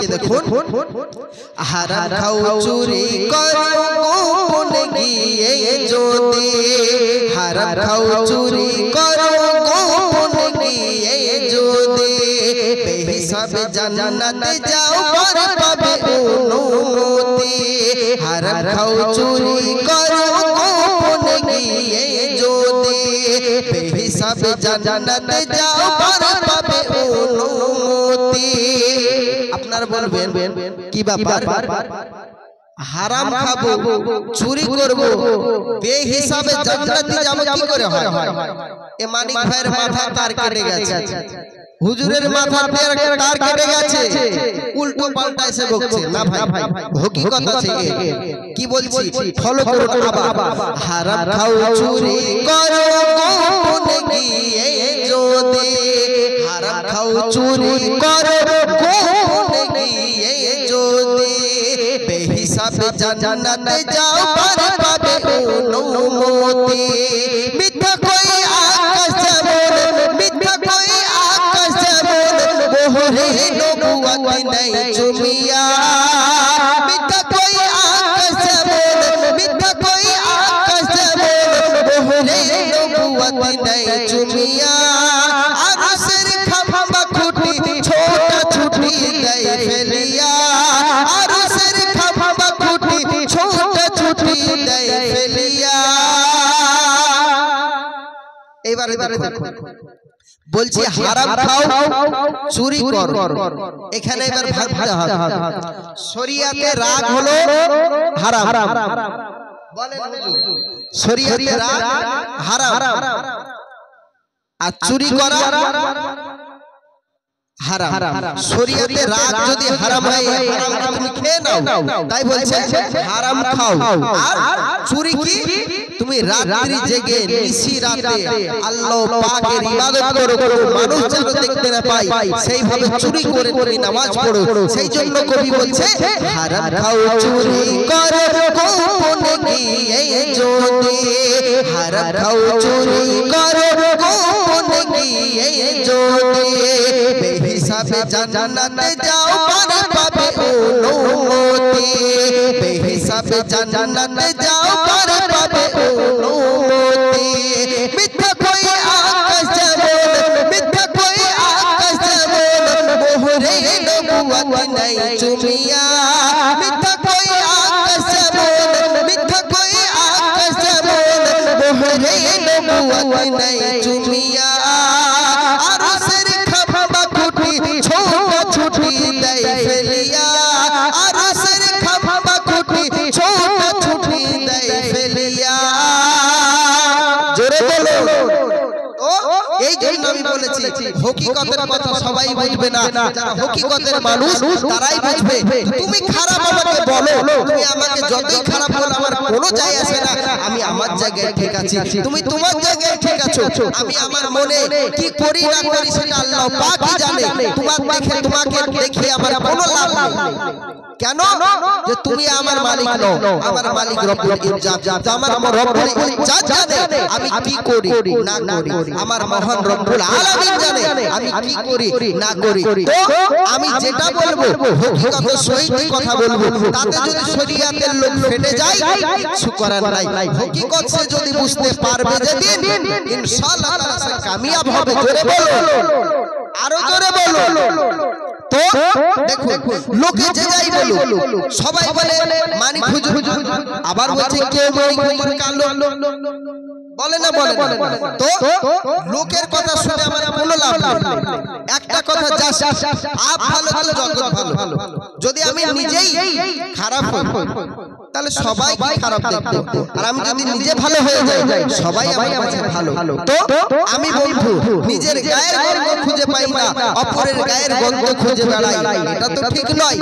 পড়ছি দেখুন হারাম খাও চুরি করো গোপনে গিয়ে যদি হারাম খাও চুরি করো গোপনে গিয়ে যদি বেহিসাবে জান্নাতে যাও পার পাবে অনুমতি হারাম খাও চুরি করো গোপনে গিয়ে যদি বেহিসাবে জান্নাতে যাও পার পাবে অনুমতি আপনারা বলবেন কি ব্যাপার হারাম খাবো চুরি করব বেহিসাবে জান্নাতে যাব কি করে হয় এ মানিক ভাইয়ের মাথা তার কেটে গেছে হুজুরের মাথা তার কেটে গেছে উল্টো পাল্টা এসে বকছে না ভাই হকিকত আছে কি বলছি ফলো করুন আবার হারাম খাও চুরি করো গোপনে গিয়ে যদি হারাম খাও চুরি করো গোপনে গিয়ে যদি বেহিসাবে জান্নাতে যাও পার পাবে অনুমতি মিথ্যা কই আকাশ যেমন মিথ্যা কই আকাশ যেমন বহরে নবুয়ত নাই চুমিয়া মিথ্যা কই আকাশ যেমন মিথ্যা কই আকাশ যেমন বহরে নবুয়ত নাই চুমিয়া আরশের খাম্বা খুঁটি ছোটা ছুটি দেয় ফেলিয়া আরশের খাম্বা খুঁটি ছোটা ছুটি দেয় ফেলিয়া এবার বলছি হারাম খাও চুরি করো এখানে এবার ভাবতে হবে শরিয়াতে রাগ হলো হারাম বলেন শরিয়াতে রাগ হারাম আর চুরি করা হারাম শরিয়াতে রাগ যদি হারাম হয় হারামকে তুমি খেয়ে নাও তাই বলছে হারাম খাও আর চুরি কি তুমি রাত্রি জেগে নিশি রাতে আল্লাহ পাকের ইবাদত করো মানুষ যেন দেখতে না পায় সেইভাবে চুরি করে তুমি নামাজ পড়ো সেই জন্য কবি বলছে হারাম খাও চুরি করো গোপনে গিয়ে যদি হারাম খাও চুরি করো গোপনে গিয়ে যদি বেহিসাবে জান্নাতে যাও পার পাবে অনুমতি বেহিসাবে জান্নাতে যাও পার পাবে অনুমতি মিথ্যা কই আকাশ যেমন মিথ্যা কই আকাশ যেমন বহরে নবুয়ত নাই চুমিয়া মিথ্যা কই আকাশ যেমন মিথ্যা কই আকাশ যেমন বহরে নবুয়ত নাই চুমিয়া আরশের খাম্বা খুঁটি ছোটা ছুটি দেয় ফেলিয়া আরশের খাম্বা খুঁটি ছোটা ছুটি দেয় ফেলিয়া জোরে বলো এই জন্য আমি বলেছি হকিকতের কথা সবাই বুঝবে না যারা হকিকতের মানুষ তারাই বুঝবে তুমি খারাপ আমাকে বলো তুমি আমাকে যতই খারাপ বলো আমার কোনো যায় আসে না আমি আমার জায়গায় ঠিক আছি তুমি তোমার জায়গায় ঠিক আছো আমি আমার মনে কি করি না করি সেটা আল্লাহ পাকই জানে তোমাকে দেখে আমার কোনো লাভ নেই কেন যে তুমি আমার মালিক নও আমার মালিক রব্বুল ইজ্জাত আমার রব্বুল ইজ্জাত জানে আমি কি করি না করি আমার মহান রব্বুল আলামিন জানে আমি কি করি না করি তো আমি যেটা বলবো হকিকত সহিত কথা বলবো তাতে যদি শরিয়াতের লোক ফেটে যায় কিছু করার নাই হকিকত সে যদি বুঝতে পারবে যেদিন ইনশাআল্লাহ তাআলা সে কামিয়াব হবে জোরে বলো আরো জোরে বলো তো দেখো লোকে যে যাই বলো সবাই বলে মানিক হুজুর আবার বলছে কেউ মানিক হুজুর কালো বলে না বলে তো লোকের কথা শুনে আমার কোনো লাভ নেই একটা কথা যা আপ ভালো তো জগৎ ভালো যদি আমি নিজেই খারাপ হই তাহলে সবাই খারাপ দেখবে আর আমি যদি নিজে ভালো হয়ে যাই সবাই আমার কাছে ভালো তো আমি বলবো নিজের গায়ের গন্ধ খুঁজে পাই না অপরের গায়ের গন্ধ খুঁজে বেড়াই এটা তো ঠিক নয়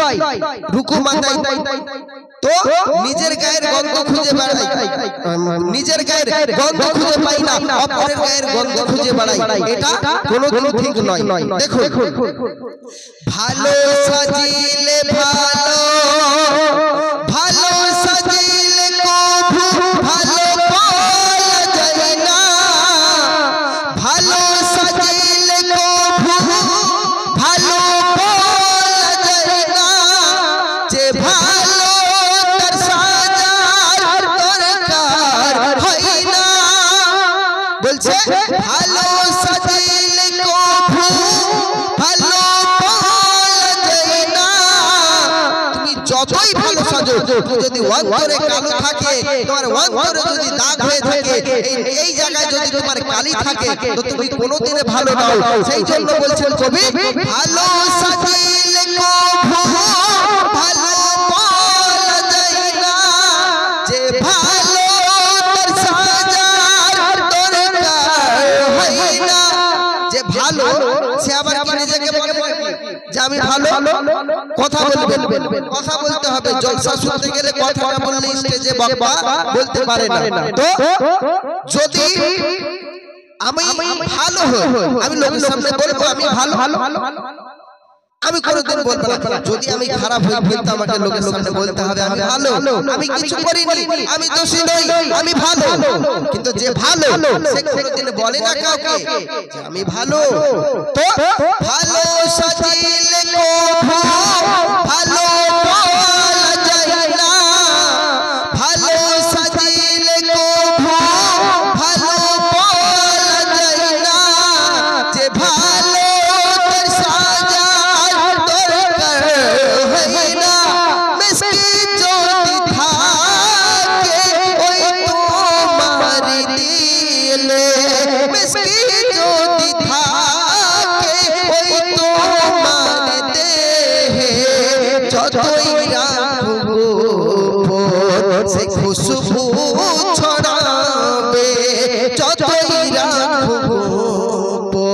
রুকু মাথায় তো নিজের গায়ের গন্ধ খুঁজে বেড়াই নিজের গায়ের গন্ধ খুঁজে পাই না অপরের গায়ের গন্ধ খুঁজে বেড়াই এটা কোনোদিন ঠিক নয় দেখো ভালো সাজিলে ভালো ভালো সাজিলে কভু ভালো পাওয়া যায় না ভালো সাজিলে কভু ভালো পাওয়া যায় না বলছে ভালো সাজিলে কভু ভালো পাওয়া যায় না। তুমি যতই ভালো সাজো, যদি অন্তরে কালো থাকে, তোমার অন্তরে যদি দাগ হয়ে থাকে, এই জায়গায় যদি তোমার কালি থাকে, তো তুমি কোনোদিনে ভালো নাও। সেই জন্য বলছেন কবি ভালো সাজিলে কভু ভালো পাওয়া যায় না। যে ভালো তার সাজার দরকার হয় না। যে ভালো সে আবার কি নিজেকে বলে যে আমি ভালো? কথা বলবেন, কথা বলতে হবে। জলসা শুনতে গেলে কথা না বললে স্টেজে বক্তা বলতে পারে না। তো যদি আমি ভালো হই, আমি লোকের সামনে বলবো আমি ভালো, আমি কোনোদিন বলবো না। যদি আমি খারাপ হই, কিন্তু আমাকে লোকের সামনে বলতে হবে আমি ভালো, আমি কিছু করিনি, আমি দোষী নই, আমি ভালো। কিন্তু যে ভালো সে কোনোদিন বলে না কাউকে যে আমি ভালো। তো ভালো সাজিলে কভু ভালো পাওয়া যায় না। ভালো সাজিলে কভু ভালো পাওয়া যায় না। যে ভালো তার সাজার দরকার হয় না। মিষ্টি যদি থাকে ওই তোমার দিলে, মিষ্টি যদি থাকে ওই তোমার দেহে, যতই রাখবো সে খুশবু ছড়াবে। যতই রাখবো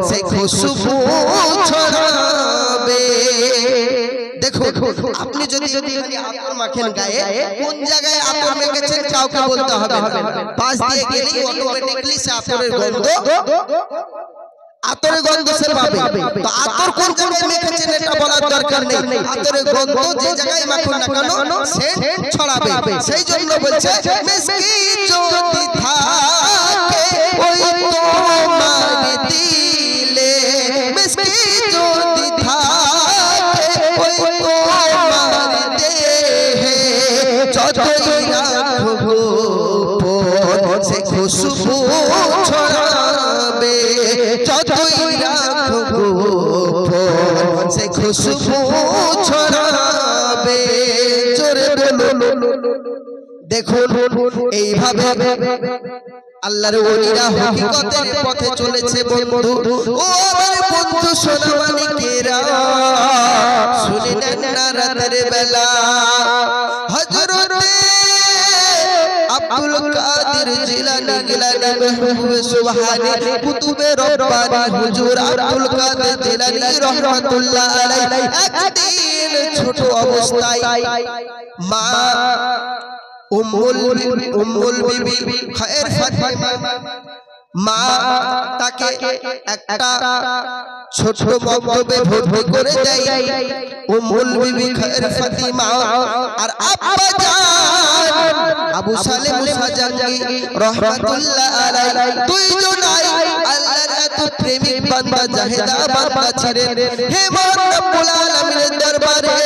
সে খুশবু ছড়াবে। দেখো আপনি যদি আতর মাখেন গায়ে, কোন জায়গায় আতর মেখেছেন কাউকে বলতে হবে না। পাশ দিয়ে গেলেই অটোমেটিক্যালি সে আতরের গন্ধ, আতরের গন্ধ সে পাবে। তো আতর কোন জায়গায় মেখেছেন এটা বলার দরকার নেই। আতরের গন্ধ যে জায়গায় মাখুন না কেন সেন্ট ছড়াবে। সেই জন্য বলছে মিষ্টি যদি থাকে ওই তোমার দিলে, মিষ্টি যদি থাকে ওই তোমার দেহে, যতই রাখবো সে খুশবু ছড়াবে। যতই রাখবো সে খুশবু ছড়াবে। জোরে বলো। দেখুন এইভাবে আল্লাহর ওলিরা হকিকতের পথে চলেছে বন্ধু। ও আমার বন্ধু সোনামানিকেরা, শুনে নেন না রাতের বেলা হযরতে আব্দুল কাদের জিলানী গিলানী মেহবুব সুবহানী কুতুবে রব্বানী হুজুর আব্দুল কাদের জিলানী রাহমাতুল্লাহ আলাইহি একদিন ছোট অবস্থায় মা উম্মুল বিবি খায়ের ফাতিমা মা তাকে একটা ছোট মক্তবে ভর্তি করে দেয়। উম্মুল বিবি খায়ের ফাতিমা আর আব্বা জান আবু সালেম মুসা জাঙ্গি রাহমাতুল্লাহ আলাইহি দুইজনাই আল্লাহর এত প্রেমিক বান্দা জাহেদা বান্দা ছিলেন। হে মহান রব্বুল আলামিনের দরবারে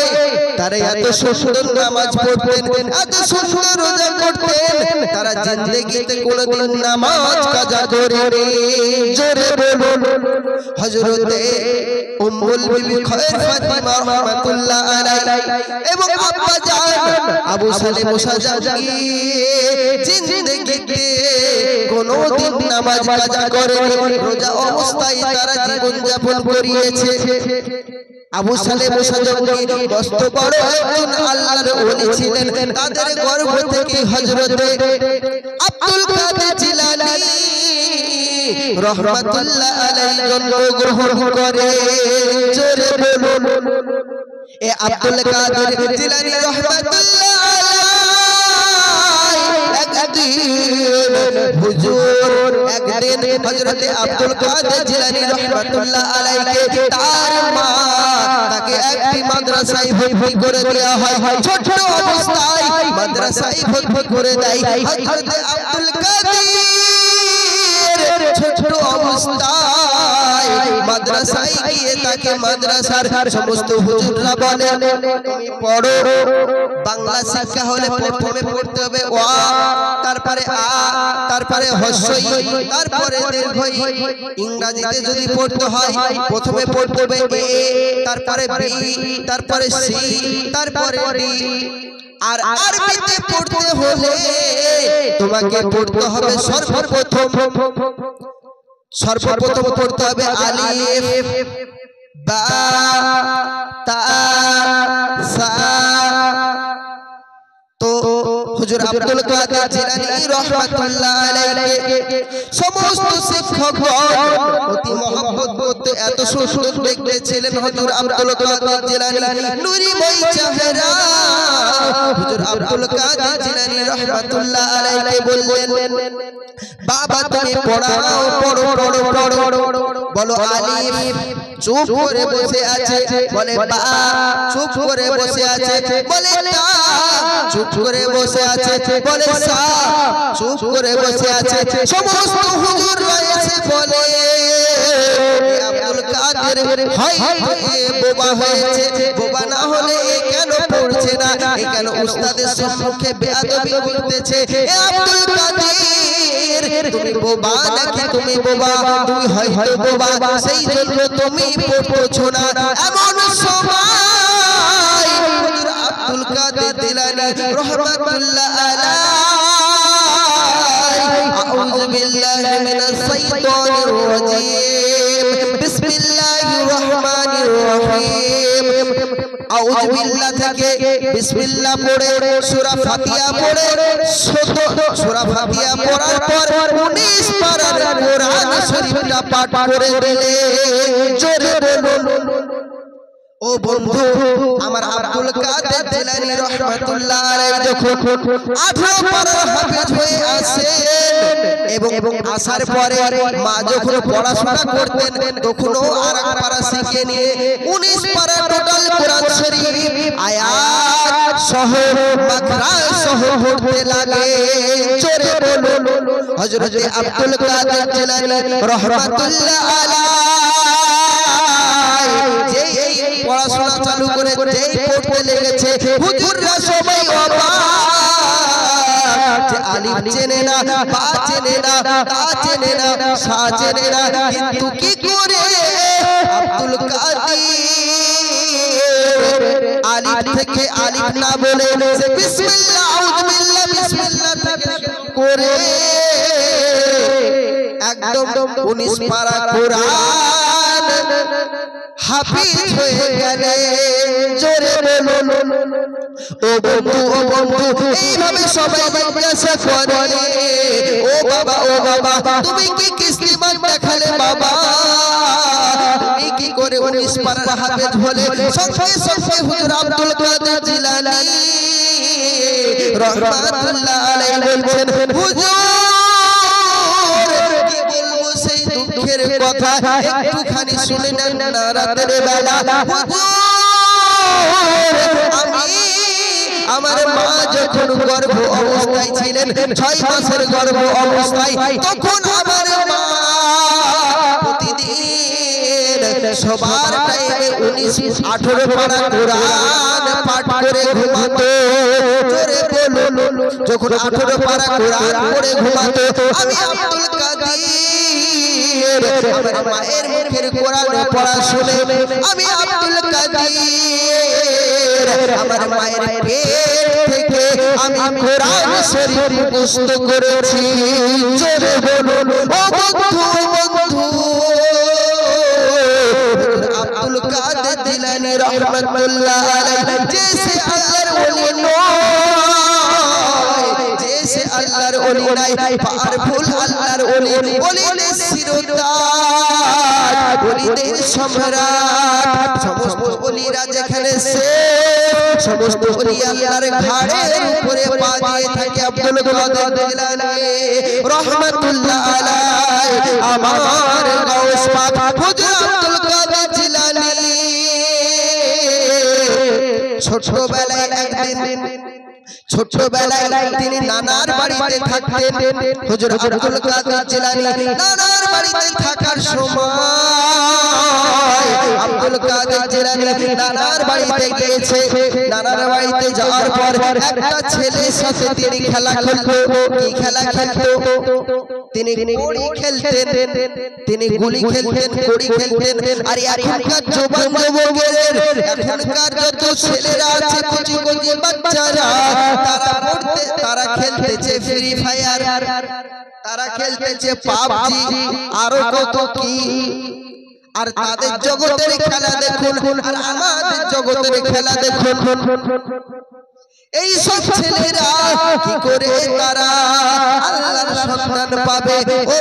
তারা এত সুন্দর নামাজ পড়তেন, এত সুন্দর রোজা করতেন, তারা জিন্দেগিতে কোনোদিন নামাজ কাজা করেনি। জোরে বলুন হযরতে উম্মুল বিবি খায়ের ফাতিমা রাহমাতুল্লাহ আলাইহি এবং আব্বা জান আবু সালেম মুসা জাঙ্গি জিন্দেগিতে কোনোদিন নামাজ কাজা করেনি। রোজা অবস্থায় তারা জীবন যাপন করিয়েছে। আবু সালেম মুসা জাঙ্গি মস্ত বড় একজন আল্লাহর ওলি ছিলেন। তাদের গর্ভ থেকে হযরতে আব্দুল কাদের জিলানী রাহমাতুল্লাহ আলাইহি জন্মগ্রহণ করে। জোরে বলুন এ আব্দুল কাদের জিলানী রাহমাতুল্লাহ হুজুর একদিন হযরতে আব্দুল কাদের জিলানী রাহমাতুল্লাহ আলাইহি তার মা তাকে একটি মাদ্রাসায় ভর্তি করে দেওয়া হয়। ছোট অবস্থায় মাদ্রাসায় ভর্তি করে দেয় হযরতে আব্দুল কাদের। ছোট অবস্থায় মাদ্রাসায় গিয়ে তাকে মাদ্রাসার সমস্ত হুজুররা বলে তুমি পড়ো, বাংলা শিক্ষা হলে প্রথমে পড়তে হবে অ, তারপরে আ, তারপরে হস্যই, তারপরে দীর্ঘই। ইংরেজিতে যদি পড়তে হয় প্রথমে পড়তে হবে এ, তারপরে বি, তারপরে সি, তারপরে ডি। আর আরবিতে পড়তে হলে তোমাকে পড়তে হবে সর্বপ্রথম পড়তে হবে আলিফ, বা, তা, সা। তো হুজুর আব্দুল কাদের জিলানী রাহমাতুল্লাহ আলাইহি সমস্ত শিক্ষকগণ অতি মহব্বত করতে এত সুন্দর দেখতে ছিলেন হুজুর আব্দুল কাদের জিলানী নূরিময় চেহারা। হুজুর আব্দুল কাদের জিলানী রাহমাতুল্লাহ আলাইহি বললেন, বাবা তুমি পড়াও, পড়ো পড়ো পড়ো, বলো আলিফ, চুপ করে বসে আছে, বলে বা, চুপ করে বসে আছে, বলে তা, চুপ করে বসে আছে, বলে সা, চুপ করে বসে আছে। সমস্ত হুজুররা এসে বলে আব্দুল কাদের হয় বোবা হয়েছে, বোবা না হলে এ কেন পড়ছে না, এ কেন উস্তাদের সম্মুখে বেয়াদবি করতেছে। এ আব্দুল কাদের তুমি বোবা নাকি, তুমি বোবা, তুমি হয়তো বোবা, সেই জন্য তুমি পড়ছো না। এমন সময় হুজুর আব্দুল কাদের জিলানী রাহমাতুল্লাহ আলাইহি আউযু বিল্লাহি মিনাশ শাইতানির রাজীম বিসমিল্লাহির রহমানির রহিম আউযু বিল্লাহ থেকে বিসমিল্লাহ পড়ে সূরা ফাতিহা পড়ে সূরা ফাতিহা পড়ার পর 19 পারার কোরআন শরীফটা পাঠ করে দিলে জোরে বলুন। ও বন্ধু আমার আব্দুল কাদের জিলানী রাহমাতুল্লাহ আলাইহি যখন 18 পারার হাফেজ হয়ে আসেন এবং আসার পরে মা যখন পড়াশোনা করতেন তখনও আরেক পারা শিখে নিয়ে 19 পারা টোটাল কোরআন শরীফ আয়াত সহ মাকরা সহ পড়তে লাগে। জোরে বলুন হযরত আব্দুল কাদের জিলানী রাহমাতুল্লাহ আলাইহি যেই পড়াশোনা চালু করে যেই পড়তে লেগেছে হুজুররা সবাই অবাক যে আলিফ চেনে না, বা চেনে না, তা চেনে না, সা চেনে না, কিন্তু কি করে আব্দুল কাদের আলিফ থেকে আলিফ না বলে বিসমিল্লাহ আউযু বিল্লাহ বিসমিল্লাহ থেকে করে একদম 19 পারা কোরআন হাফিজ হয়ে গেলে। জোরে বলুন ও বন্ধু এইভাবে সবাই জিজ্ঞাসা করে ও বাবা তুমি কি কিস্তিমান দেখালে বাবা, তুমি কি করে 19 পারার হাফেজ হলে? সঙ্গে সঙ্গে হুজুর আব্দুল কাদের জিলানী রাহমাতুল্লাহ আলাইহি বলছেন হুজুর দুঃখের কথা একটুখানি শুনে নেন না রাতের বেলা। আমি আমার মা যখন গর্ভ অবস্থায় ছিলেন 6 মাসের গর্ভ অবস্থায় তখন আমার মা প্রতিদিন সবার টাইমে 19-18 পারা কোরআন পাঠ করে ঘুমাতো। জোরে বলুন যখন 18 পারা কোরআন পড়ে ঘুমাতো আমি আব্দুল কাদের আমার মায়ের মুখের কোরআন পড়া শুনে আমি আব্দুল কাদের আমার মায়ের পেট থেকে আমি কোরআন শরীফ মুখস্থ করেছি। জোরে বলুন ও বন্ধু আব্দুল কাদের জিলানী রাহমাতুল্লাহ আলাইহি জেসে আল্লাহর ওলি নয়, জেসে আল্লাহর ওলি নাই, পাওয়ারফুল আল্লাহর ওলি, ওলিদের শিরোতাজ, ওলিদের সম্রাট, সমস্ত ওলিরা যেখানে সমস্ত ওলি আল্লাহর ঘাড়ের উপরে পা দিয়ে থাকে আব্দুল কাদের জিলানী রাহমাতুল্লাহ আলাইহি আমার গাউস পাক হুজুর আব্দুল কাদের জিলানী ছোটবেলায় তিনি নানার বাড়িতে থাকতেন। হুজুর আব্দুল কাদের জিলানী নানার বাড়িতে থাকার সময় আব্দুল কাদের জিলানী নানার বাড়িতে গিয়েছে, নানার বাড়িতে যাওয়ার পর একটা ছেলের সাথে তিনি খেলা খেলতো। কি খেলা খেলতো? তিনি কড়ি খেলতেন, তিনি গুলি খেলতেন, কড়ি খেলতেন। আর এখনকার যুবক যুবকের, এখনকার যত ছেলেরা আছে, কুচি কুচি বাচ্চারা, তারা খেলতেছে ফ্রি ফায়ার, তারা খেলতেছে পাবজি, আরো কত কি। আর তাদের জগতের খেলা দেখুন, আর আমাদের জগতের খেলা দেখুন। এই সব ছেলেরা কি করে তারা আল্লাহর সন্ধান পাবে? ও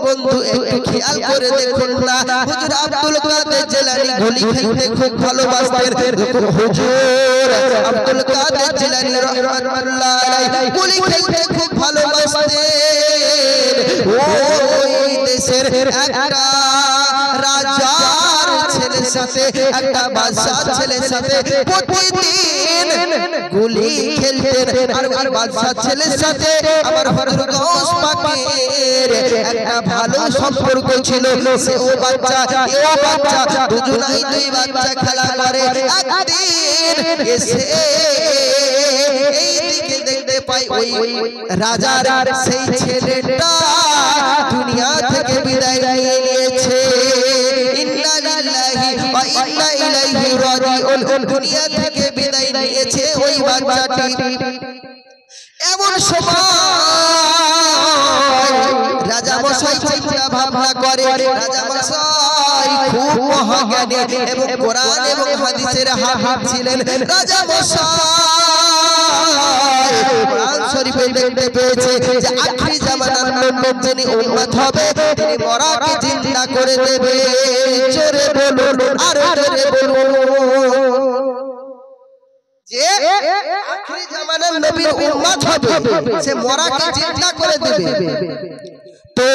বন্ধু একটু খেয়াল করে দেখুন না, হুজুর আব্দুল কাদের জিলানী গুলি খেলতে খুব ভালোবাসতেন। হুজুর আব্দুল কাদের জিলানী রাহমাতুল্লাহ আলাইহি গুলি খেলতে খুব ভালোবাসতেন। ওই দেশের একটা রাজার ছেলের সাথে, একটা বাদশার ছেলের সাথে প্রতিদিন গুলি খেলতেন। আর ওই বাদশার ছেলের সাথে আমার হুজুর গাউস পাকের একটা ভালো সম্পর্ক ছিল। সে ও বাচ্চা, এও বাচ্চা, দুজনাই দুই বাচ্চা খেলা করে। একদিন এসে এই দিকে দেখতে পাই ওই রাজার সেই ছেলেটা দুনিয়া থেকে বিদায় নিয়ে নিয়েছে। ইন্না লিল্লাহি ওয়া ইন্না ইলাইহি রাজিউন। দুনিয়া থেকে বিদায় নিয়েছে ওই বাচ্চাটি। এমন সময় রাজা মশাই চিন্তা ভাবনা করে। রাজা মশাই খুব মহাজ্ঞানী এবং কোরআন এবং হাদিসের হাফেজ ছিলেন। রাজা মশাই কোরআন শরীফে দেখতে পেয়েছে যে আখিরি জামানার নবী যিনি উম্মত হবে, তিনি মরাকে জিন্দা করে দেবে। জোরে বলুন, আরো জোরে বলুন, যে আখিরি জামানার নবীর উম্মত হবে, সে মরাকে জিন্দা করে দেবে। তো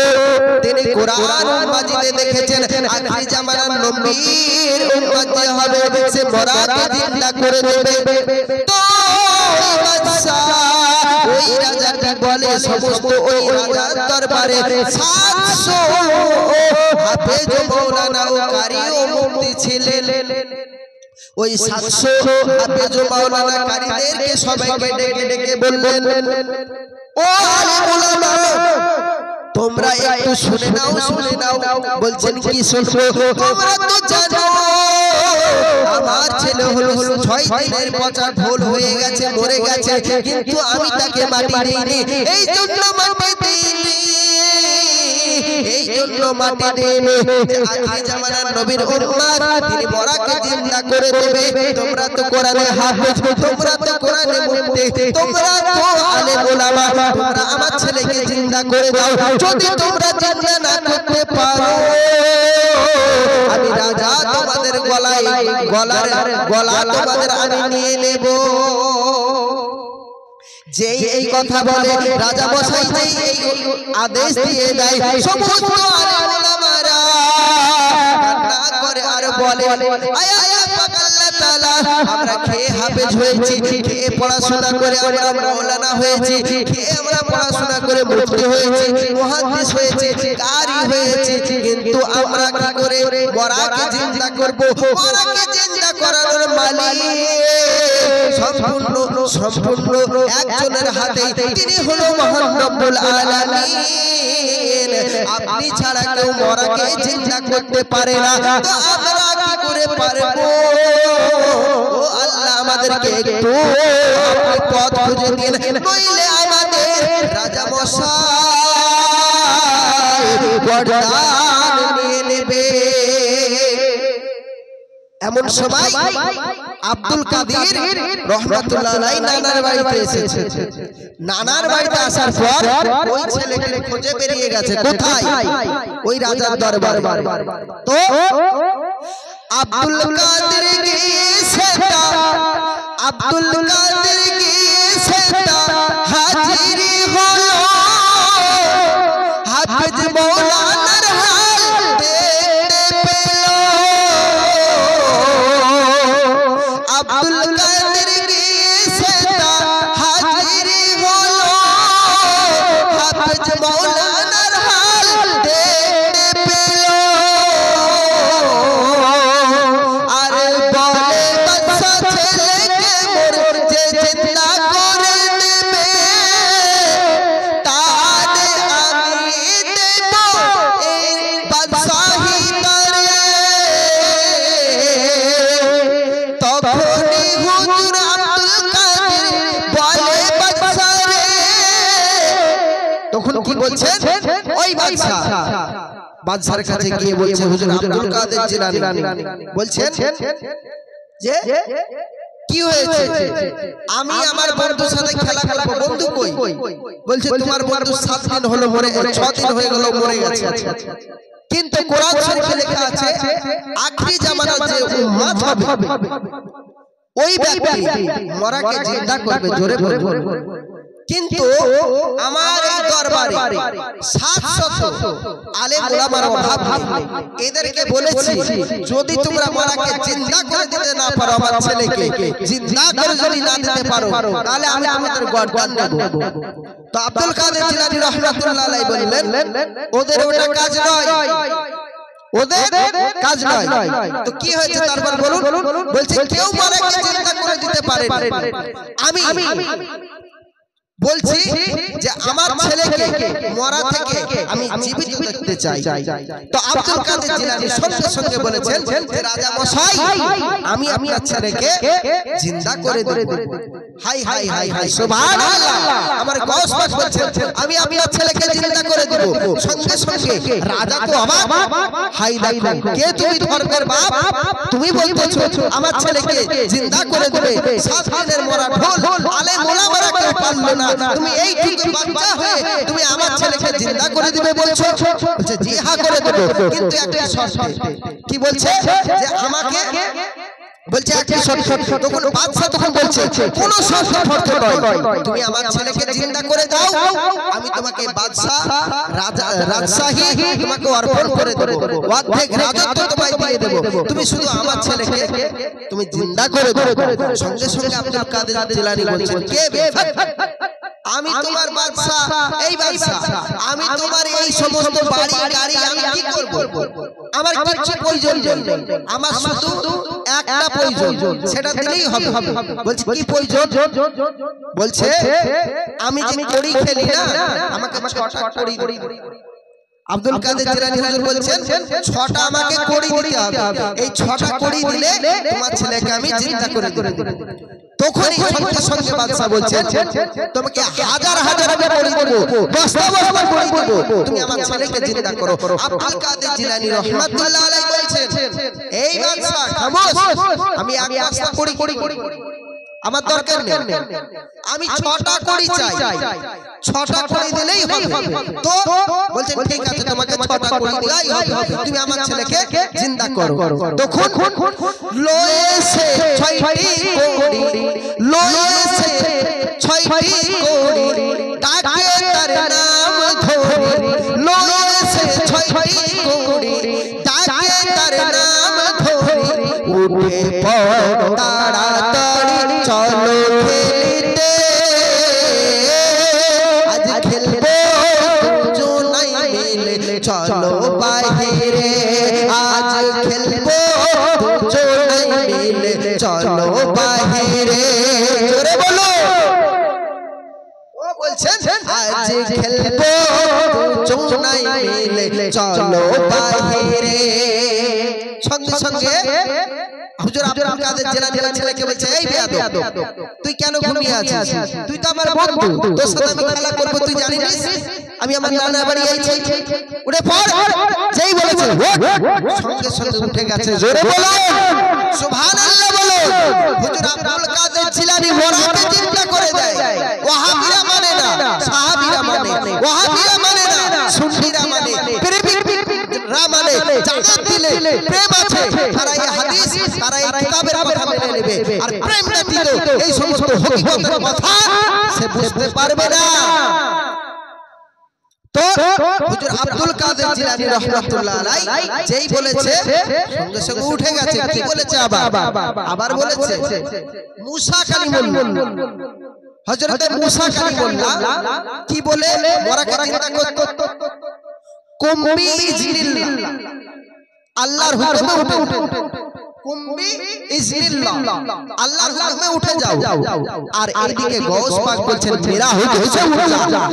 তিনি কোরআন মাজিদে দেখেছেন আখিরি জামানার নবীর উম্মত যে হবে, সে মরাকে জিন্দা করে দেবে। তো ওই বাদশা, ওই রাজাটি বলে, সমস্ত ওই রাজার দরবারে 700 হাফেজ মাওলানা ও কারি ও মুফতি ছিলেন। ওই 700 হাফেজ মাওলানা কারীদেরকে সবাইকে ডেকে ডেকে বললেন, ও আলেম উলামা, তোমরা একটু শুনে নাও, শুনে নাও। বলছেন কি শুনবো? তোমরা তো জানো আমার ছেলে হলো 6 দিনের পচা ঢোল হয়ে গেছে, মরে গেছে, কিন্তু আমি তাকে মাটি দেইনি। এই জন্য মাটি দেইনি, এই জন্য মাটি দেইনি যে আখিরি জামানার নবীর উম্মত, তিনি মরাকে জিন্দা করে দেবে। তোমরা তো কোরআনে হাফেজ, তোমরা তো কোরআনে মুফতি, তোমরা তো আলেম উলামা, তোমরা আমার ছেলেকে জিন্দা করে দাও। যদি তোমরা জিন্দা না করতে পারো, আমি রাজা তোমাদের গলা তোমাদের আমি নিয়ে নেব। যে এই কথা বলে, রাজা মশাই যেই এই আদেশ দিয়ে দেয়, সমস্ত আলেম উলামারা কান্না করে আর বলে, আয় আয় পাক আল্লাহ তাআলা, আমরা খেয়ে হাফেজ হয়েছি, খেয়ে পড়াশোনা করে আমরা মাওলানা হয়েছি, খেয়ে আমরা পড়াশোনা করে মুফতি হয়েছি, মুহাদ্দিস হয়েছি, কারি হয়েছি, কিন্তু আমরা কি করে মরাকে জিন্দা করব? মরাকে জিন্দা করার মালিক সম্পূর্ণ একজনের হাতে, তিনি হলো মহান রব্বুল আলামিন। আপনি ছাড়া কেউ মরাকে জিন্দা করতে পারে না, তো আমরা কি করে পারবো? ও আল্লাহ, আমাদেরকে একটু আপনি পথ খুঁজে দিন, নইলে আমাদের রাজা মশাই বরদান নিয়ে নেবে। এমন সময় আব্দুল কাদের রহমাতুল্লাহ আলাইহি নানার বাড়িতে এসেছে। নানার বাড়িতে আসার পর ওই ছেলেকে খুঁজে বেরিয়ে গেছে। কোথায়? ওই রাজার দরবারে। তো আব্দুল কাদের গিয়েছেটা, আব্দুল কাদের গিয়েছেটা হাজিরি হলো, হাফেজ মাওলানার হাল দেখতে পেল। আব্দুল কাদের গিয়েছেটা হাজিরি হলো, হাফেজ মাওলানার হাল দেখতে পেল। আর বলে বাদশা ছেলেকে তখন কি বলছেন ওই বাদশা বাদশার কাছে গিয়ে বলছে হুজুর আব্দুল কাদের জিলানী বলছেন যে কি হয়েছে আমি আমার বন্ধুর সাথে খেলা খেলবো বন্ধু কই বলছে তোমার বন্ধু 7 দিন হলো মরে 6 দিন হয়ে গেল মরে গেছে কিন্তু কোরআন শরীফে লেখা আছে আখরি জামানার যে উম্মত হবে ওই ব্যক্তি মরাকে জিন্দা করবে জোরে বলুন কিন্তু আমার এই দরবারে 700 আলেম উলামার অভাব নেই এদেরকে বলেছি যদি তোমরা মরাকে জিন্দা করে দিতে না পারো আমার ছেলেকে জিন্দা করে যদি না দিতে পারো তাহলে আমি আমাদের গর্দান নেব তো আব্দুল কাদের জিলানী রাহমাতুল্লাহ আলাইহি বললেন ওদের ওটা কাজ নয় ওদের কাজ নয় তো কি হয়েছে তারপর বলুন বলছে কেউ মরাকে জিন্দা করে দিতে পারে আমি বলছি যে আমার ছেলেকে মরা থেকে আমি জীবিত দেখতে চাই তো আব্দুল কাদের জিলানী সঙ্গে সঙ্গে বলেছেন যে রাজা মশাই আমি আপনার ছেলেকে জিন্দা করে দেব হাই হাই হাই হাই সুবহানাল্লাহ আমার গাউস পাক বলছেন আমি আপনার ছেলেকে জিন্দা করে দেব সঙ্গে সঙ্গে রাজা তো অবাক হাই দেখো কে তুমি ধর্মের বাপ তুমি বলতেছো আমার ছেলেকে জিন্দা করে দেবে 7 দিনের মরা ঢোল আলেম ওলামারা কেউ পারলো না তুমি এই ঠিক বাচ্চা হয়ে তুমি আমার ছেলেকে জিন্দা করে দিবে বলছো বলছে জি হ্যাঁ করে দেব কিন্তু একটা শর্তে কি বলছে যে আমাকে বলছে একটা শর্ত তখন বাদশা তখন বলছে কোন শর্ত শর্ত নয় তুমি আমার ছেলেকে জিন্দা করে দাও আমি তোমাকে বাদশা রাজশাহী তোমাকে অর্পণ করে দেব অর্ধেক রাজত্ব তোমায় দিয়ে দেব তুমি শুধু আমার ছেলেকে তুমি জিন্দা করে দাও সঙ্গে সঙ্গে আব্দুল কাদের জিলানী বলছেন কে আমি তোমার বাদশা এই বাদশা আমি তোমার এই সমস্ত বাড়ি গাড়ি আমি কি করব আমার কিছু প্রয়োজন নেই আমার শুধু একটা প্রয়োজন সেটা দিলেই হবে বলছি কি প্রয়োজন বলছে আমি যে কড়ি খেলি না আমাকে 6টা কড়ি আব্দুল কাদের জিলানী হুজুর বলছেন 6টা আমাকে কড়ি দিতে হবে এই 6টা কড়ি দিলে তোমার ছেলেকে আমি জিন্দা করে দেব তখনই সঙ্গে সঙ্গে বাদশা বলছেন তোমাকে হাজার হাজার করে দেব বস্তা বস্তা করে দেব তুমি আমার ছেলেকে জিন্দা করো আব্দুল কাদের জিলানী রাহমাতুল্লাহ আলাইহি বলছেন এই বাদশা খামোশ আমি আগে আস্থা করি আমার দরকার নেই আমি 6টা কড়ি চাই 6টা কড়ি দিলেই হবে তো বলছেন ঠিক আছে তোমাকে 6টা কড়ি দিলেই হবে তুমি আমার ছেলেকে জিন্দা করো তখন লয়েছে 6টি কড়ি লয়েছে 6টি কড়ি ডাকে তার নাম ধরে লয়েছে 6টি কড়ি ডাকে তার নাম ধরে উঠে পড় তাড়াতাড়ি চলো খেলতে আজ খেলবো দুজনাই মিলে চলো বাহিরে আজ খেলবো দুজনাই মিলে চলো বাহিরে জোরে বলো ও বলছেন আজ খেলবো দুজনাই মিলে চলো বাহিরে সঙ্গে সঙ্গে হুজুর আব্দুল কাদের জিলানী ছেলেকে বলছে এই বেয়াদব তুই কেন ঘুমিয়ে আছিস তুই তো আমার বন্ধু তোর সাথে আমি খেলা করব তুই জানিস আমি আমার নানা বাড়ি আইছি উঠে পড় যেই বলেছে সঙ্গে সঙ্গে উঠে গেছে জোরে বলো সুবহানাল্লাহ বলো হুজুর আব্দুল কাদের জিলানী মরাকে চিন্তা করে দেয় ওয়াহাবিরা মানে না সাহাবীরা মানে ওয়াহাবিরা মানে না সুন্নিরা মানে রামানে জান্নাত দিলে প্রেম আছে তারা এই হাদিস তারা এই কিতাবের কথা মেনে নেবে আর প্রেম ব্যতীত এই সমস্ত হকিকতের কথা সে বুঝতে পারবে না তো হুজুর আব্দুল কাদের জিলানী রাহমাতুল্লাহ আলাইহি যেই বলেছে সঙ্গে সঙ্গে উঠে গেছে কি বলেছে আবার বলেছে মুসা কালিমুল্লাহ হযরত মুসা কালিমুল্লাহ কি বলে মরাকে চিন্তা করতে কুম্বি ইজনিল্লাহ আল্লাহর হুকুমে উঠে কুম্বি ইজনিল্লাহ আল্লাহর হুকুমে উঠে যাও আর এইদিকে গাউস পাক বলছেন মেরা হয়েছে উঠা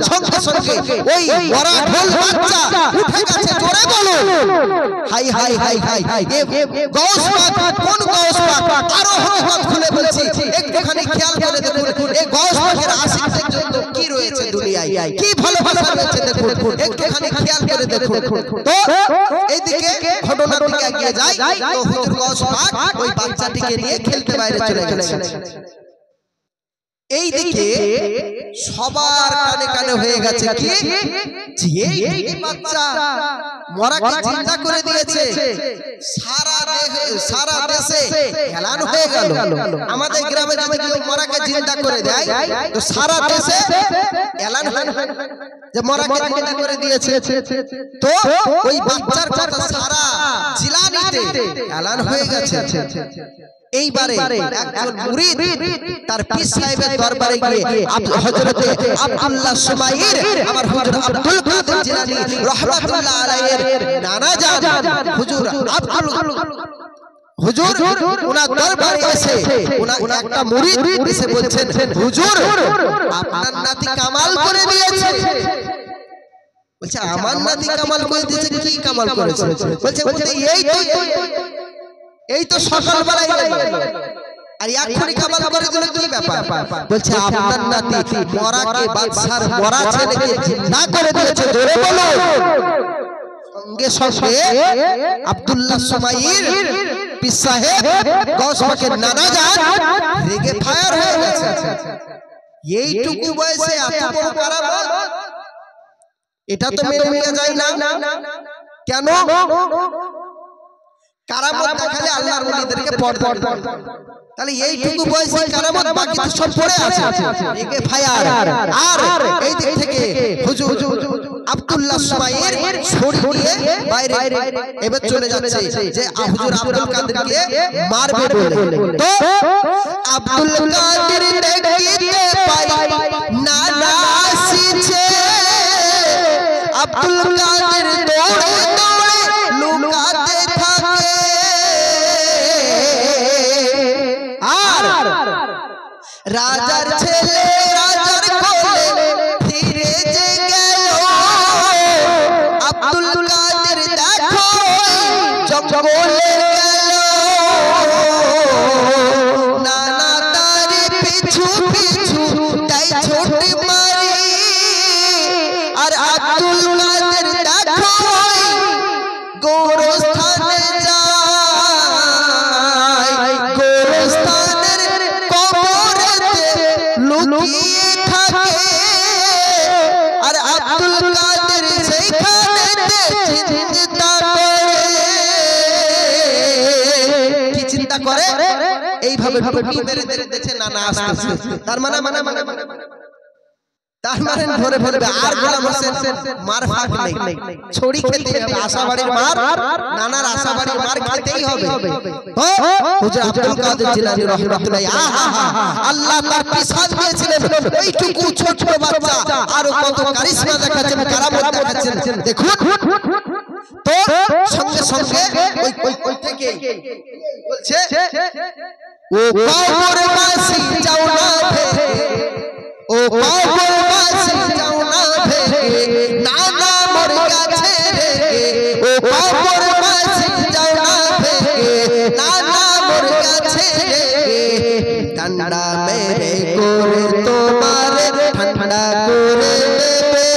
সঙ্গে সঙ্গে ওই বড় ঢোল বাচ্চা উঠে গেছে জোরে বলো hi hi hi hi Ghaus Pak কোন গাউস পাক আরো হক খুলে বলছি একটুখানি খেয়াল করে দেখুন এই গাউস পাকের আশিকদের জন্য কি রয়েছে দুনিয়ায় কি ভালোবাসা রয়েছে দেখুন, একটুখানি খেয়াল করে দেখুন। তো এইদিকে ঘটনার দিকে এগিয়ে যায়। তো হুজুর গৌস পাক ওই বাচ্চাটিকে নিয়ে খেলতে বাইরে চলে গেছেন। এইদিকে সবার কানে কানে হয়ে গেছে কি যে এই বাচ্চা মরাকে চিন্তা করে দিয়েছে। সারা দেশে এলান হয়ে গেল। আমাদের গ্রামে যদি কেউ মরাকে চিন্তা করে দেয় তো সারা দেশে এলান যে মরাকে চিন্তা করে দিয়েছে। তো ওই বাচ্চার কথা সারা জেলাতে এলান হয়ে গেছে। এইবারে একজন মুরিদ তার পীর সাহেবের দরবারে গিয়ে হযরত আব্দুল্লাহ সুমাইর আমার হুজুর আব্দুল কাদের জিলানী রাহমাতুল্লাহ আলাইহির নানা জান হুজুর হুজুর ওনার দরবারে এসে ওনার একটা মুরিদ এসে বলছেন, হুজুর আপনার নাতি কামাল করে দিয়েছে। বলছে আমার নাতি কামাল করে দিয়েছে? কি কামাল করেছে? বলছে এই তো সকালবেলায় আর এখনই কামাল করে দিল, কি ব্যাপার? বলছে আপনার নাতি মরাকে বাদশার মরা ছেলেকে জিন্দা করে দিয়েছে। জোরে বলো। সঙ্গে সঙ্গে আব্দুল্লাহ সুমাইর পীর সাহেব গৌস পাকের নানা জান রেগে ফায়ার হয়ে গেছে। এইটুকু বয়সে এত বড় কারামত, এটা তো মেনে নেওয়া যায় না। কেন? কারামত দেখালে আল্লাহর ওলিদেরকে পর্দা দেয়। তাহলে এইটুকু বয়সে কারামত, বাকি তো সব পড়ে আছে। রেগে ফায়ার। আর এই দিক থেকে হুজুর আব্দুল্লাহ সুমাইর ছড়ি দিয়ে বাইরে এবার চলে যাচ্ছে যে হুজুর আব্দুল কাদেরকে মারবে বলে। তো আব্দুল কাদের দেখিতে পাই না নাসিছে, আব্দুল কাদের দৌড়ে দৌড়ে লুকাতে থাকে। আর রাজার ছেলে রাজার কোলে ফিরে যে গেল, আব্দুল কাদের দেখো জঙ্গলে গেল। নানা তারে পিছু পিছু তাই ছোট মারি, আর আব্দুল কাদের দেখো গোরস্থানে যায়, গোরস্থানের কবরেতে লুকিয়ে থাকে। আর আব্দুল কাদের সেইখানেতে চিন্তা করে। কি চিন্তা করে? এইভাবে টুপি মেরে দিয়েছে নানা আসছে। তার মানে ধরে ফেলবে। আর গোলাম হোসেন মার ফাঁক নেই, ছড়ি খেতে হবে। আশাবাড়ির মার, নানার আশাবাড়ির মার খেতেই হবে। হুজুর আব্দুল কাদের জিলানী রাহমাতুল্লাহ আল্লাহ তার পিছাদ দিয়েছিলেন। এইটুকু ছোট বাচ্চা আর কত কারিশমা দেখাচ্ছেন, কারামত দেখাচ্ছেন দেখুন। তো সঙ্গে সঙ্গে ওই থেকে বলছে, ও কবরবাসী যাও না ভেঙে, ও কবরবাসী যাও না ভেঙে, নানা মোর কাছে রেখে। ও কবরবাসী যাও না ভেঙে, নানা মোর কাছে রেখে। ঠান্ডা মেরে করে তোমারে ঠান্ডা করে দেবে।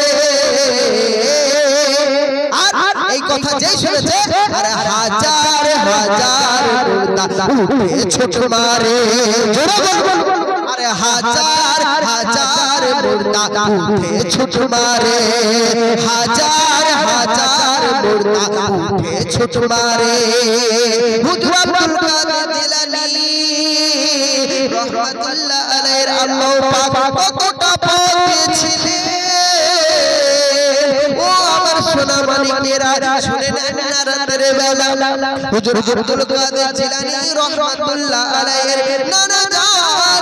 আর এই কথা যেই শুনেছে, আরে হাজার হাজার মুর্দা উঠে ছোট মারে। জোরে বল। আরে হাজার হাজার মুর্দা উঠে ছোট মারে, হাজার হাজার মুর্দা উঠে ছোট মারে। হুজুর আব্দুল কাদের জিলানী রাহমাতুল্লাহ আলাইহির আল্লাহ পাক কতটা পেয়েছিলেন। ও আমার সোনা মানিকেরা শুনে নেন না রাতের বেলা হুজুর আব্দুল কাদের জিলানী রাহমাতুল্লাহ আলাইহির নানা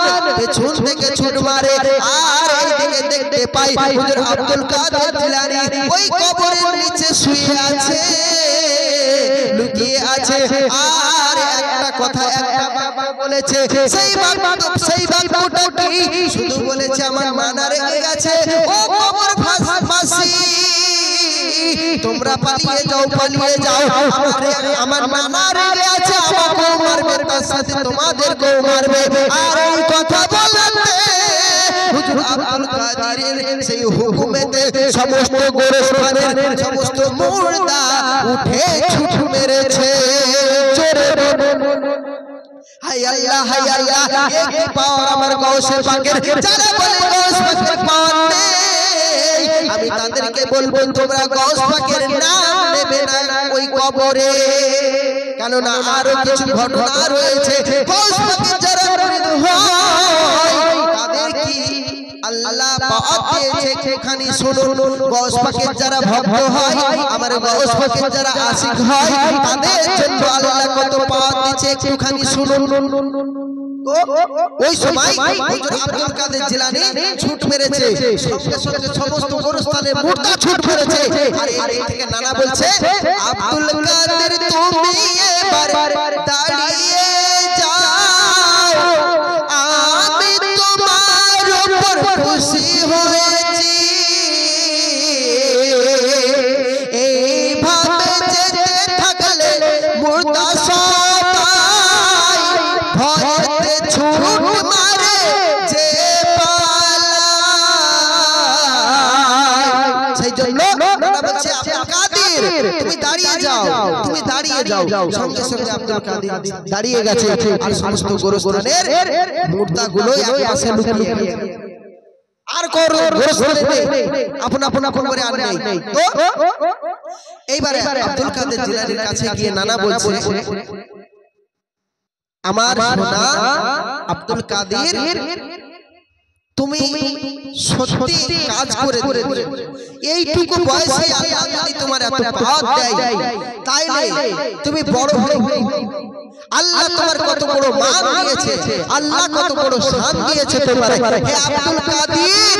জান পেছন থেকে ছুট মারে। আর এইদিকে দেখতে পাই হুজুর আব্দুল কাদের জিলানী ওই কবরের নিচে শুয়ে আছে, লুকিয়ে আছে। আর একটা কথা একটা বাবা বলেছে, সেই বাবাটা কি শুধু বলেছে আমার মানা রেগে গেছে। ও কবর ফাঁসি তোমরা পালিয়ে যাও, পালিয়ে যাও। আমার মানা রেগে আছে, আমাকেও মারবে, তার সাথে তোমাদেরকেও মারবে। আর এই কথা বলতে হুজুর আব্দুল কাদিরের সেই হুকুমেতে সমস্ত গোরস্থানের সমস্ত মুর্দা উঠে ছুট মেরেছে। জোরে হায় আল্লাহ হায় আল্লাহ, এই পাওয়ার আমার গাউসে পাকের। যারা বলে গাউস পাকের পাওয়ার নেই, আমি তাদেরকে বলবো তোমরা গাউস পাকের নাম নেবে না ওই কবরে, কেননা আরো কিছু ঘটনা রয়েছে। গাউস পাকের যারা মুরিদ হয় তাদের কি আল্লাহ পাক দিয়েছে একটুখানি শুনুন। গাউস পাকের যারা ভক্ত হয়, আমার গাউস পাকের যারা আশিক হয়, তাদের জন্য আল্লাহ কত পাওয়ার দিয়েছে একটুখানি শুনুন। ওই সময় হুজুর আব্দুল কাদের জিলানী ছুট মেরেছে, সঙ্গে সঙ্গে সমস্ত গোরস্থানে মুর্দা ছুট মেরেছে। আর এই থেকে নানা বলছে, আব্দুল কাদের তুমি এবার দাঁড়িয়ে যাও, আমি তোমার উপর খুশি হয়েছি। এইভাবে যেতে থাকলে মুর্দা সবাই ভয়তে ছুট মারে যে পালায়। সেই জন্য নানা বলছে আব্দুল কাদের তুমি দাঁড়িয়ে যাও, তুমি দাঁড়িয়ে যাও। সঙ্গে সঙ্গে আব্দুল কাদের দাঁড়িয়ে গেছে, আর সমস্ত গোরস্থানের মুর্দাগুলো এক পাশে লুকিয়ে গেছে। আর করো গোরস্থানে নেই, আপন আপন আপন করে আর নেই। তো এইবারে আব্দুল কাদের জিলানীর কাছে গিয়ে নানা বলছে, আমার সোনা আব্দুল কাদের, তুমি সত্যি কাজ করে দিলে। এইটুকু বয়সে আল্লাহ যদি তোমার এত পাওয়ার দেয়, তাইলে তুমি বড় হয়ে আল্লাহ তোমার কত বড় মান দিয়েছে, আল্লাহ কত বড় শান দিয়েছে তোমার। হে আব্দুল কাদের,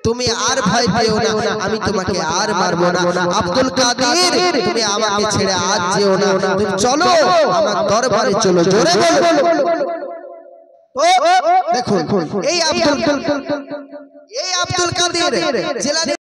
তুমি আর ভয় পেও না, আমি তোমাকে আর মারবো না। আব্দুল কাদের তুমি আমাকে ছেড়ে আজ যেও না, তুমি চলো আমার দরবারে চলো। জোরে বলো। দেখুন এই আব্দুল কাদের জিলানী